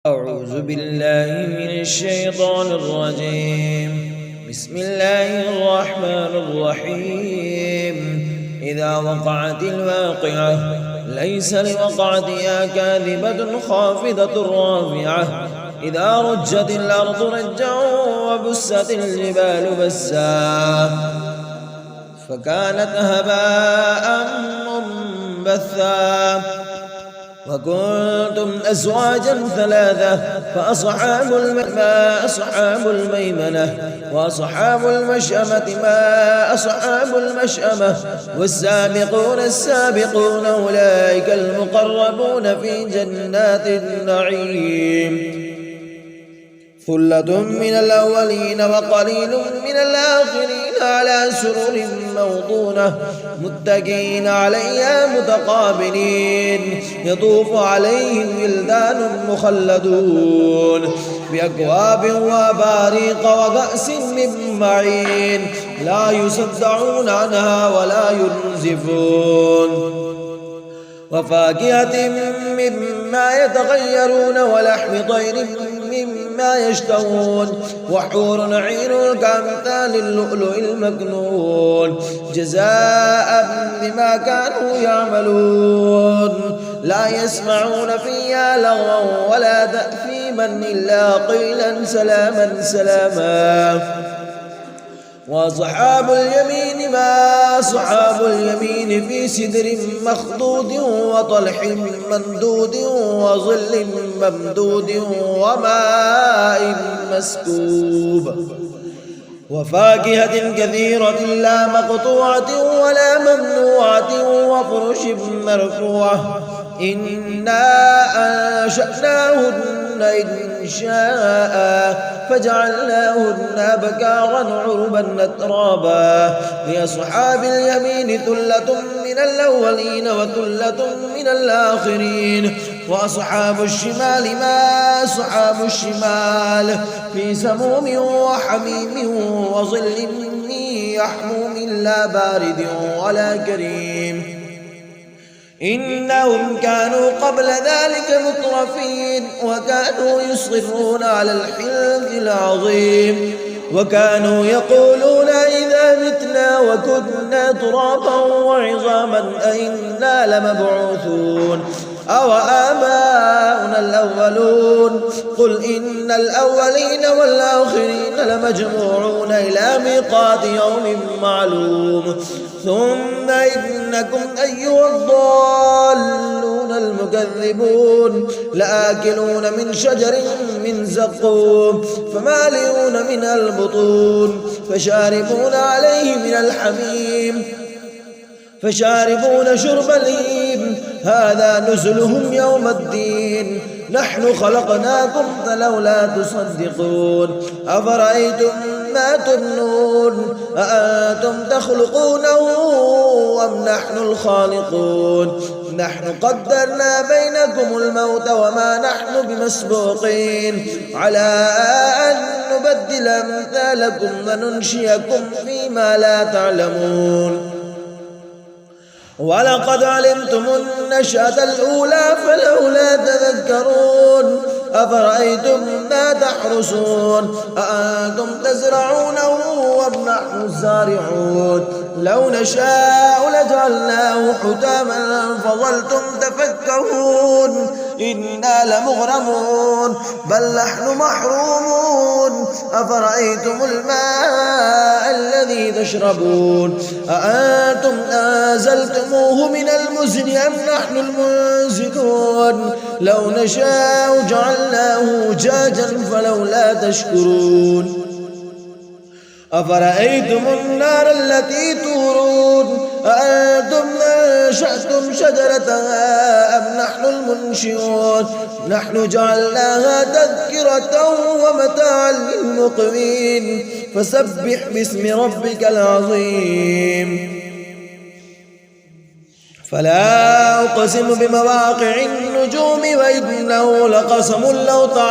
أعوذ بالله من الشيطان الرجيم. بسم الله الرحمن الرحيم. إذا وقعت الواقعة ليس لوقعتها كاذبة خافضة رافعة إذا رجت الأرض رجا وبست الجبال بسا فكانت هباء منبثا وكنتم أزواجا ثلاثة فأصحاب الميمنة وأصحاب المشأمة ما أصحاب المشأمة والسابقون السابقون أولئك المقربون في جنات النعيم. ثلة من الأولين وقليل من الآخرين على سرر موضونة متكئين عليها متقابلين يطوف عليهم ولدان مخلدون بأكواب وأباريق وكأس من معين لا يصدعون عنها ولا ينزفون وفاكهة مما يتغيرون ولحم طير مما يشتهون وحور عين كأمثال اللؤلؤ المكنون جزاء بما كانوا يعملون لا يسمعون فيها لغوا ولا تأثيما إلا قيلا سلاما سلاما. وأصحاب اليمين ما أصحاب اليمين في سدر مخضود وطلح ممدود وظل ممدود وماء مسكوب وفاكهة كثيرة لا مقطوعة ولا ممنوعة وفرش مرفوعة إنا أنشأناهن إنشاء فجعلناهن أبكارا عربا أترابا. لأصحاب اليمين ثلة من الأولين وثلة من الآخرين. وأصحاب الشمال ما أصحاب الشمال في سموم وحميم وظل من يحموم لا بارد ولا كريم. إنهم كانوا قبل ذلك مترفين وكانوا يصرون على الحنث العظيم وكانوا يقولون إذا متنا وكنا ترابا وعظاما أئنا لمبعوثون أو آباؤنا الأولون. قل إن الأولين والآخرين لمجموعون إلى ميقات يوم معلوم ثم إنكم أيها الضالون المكذبون لآكلون من شجر من زقوم فمالئون منها البطون فشاربون عليه من الحميم فشاربون شرب الهيم هذا نزلهم يوم الدين نحن خلقناكم فلولا تصدقون. أفرأيتم ما تمنون أأنتم تخلقونه أم نحن الخالقون نحن قدرنا بينكم الموت وما نحن بمسبوقين على أن نبدل أمثالكم وننشئكم فيما لا تعلمون. ولقد علمتم النشأة الأولى فلولا تذكرون. أفرأيتم ما تحرسون أأنتم تزرعونه أم نحن الزارعون لو نشاء لجعلناه حتاما فظلتم تفكهون إنا لمغرمون بل نحن محرومون. أفرأيتم الماء الذي تشربون أأنتم أنزلتموه من المزن أم نحن المنزلون لو نشاء جعلناه أجاجا فلولا تشكرون. أفرأيتم النار التي تورون أأنتم أنشأتم شجرتها أم نحن المنشئون نحن جعلناها تذكرة ومتاعا للمقوين فسبح باسم ربك العظيم. فلا أقسم بمواقع النجوم وإنه لقسم لو تعلمون